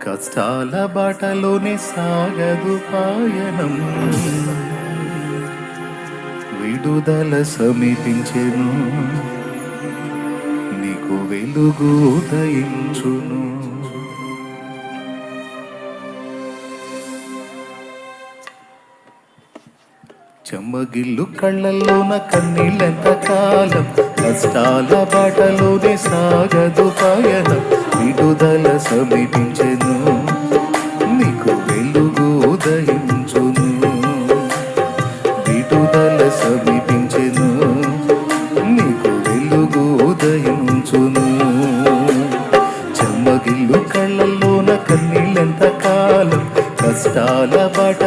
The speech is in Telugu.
కష్టాల బాటలోనే సాగదు పయనం, విడుదల సమీపించెను, నీకు వెలుగు ఉదయించును. చెమ్మగిల్లు కళ్ళల్లోన కన్నీళ్ళెంత కాలం, కష్టాల బాటలోనే సాగదు పయనం, విడుదల సమీపించెను, నీకు వెలుగు ఉదయించును. విడుదల సమీపించెను, నీకు వెలుగు ఉదయించును. చెమ్మగిల్లు కళ్ళల్లోన కన్నీళ్ళెంత కాలం, కష్టాల బాట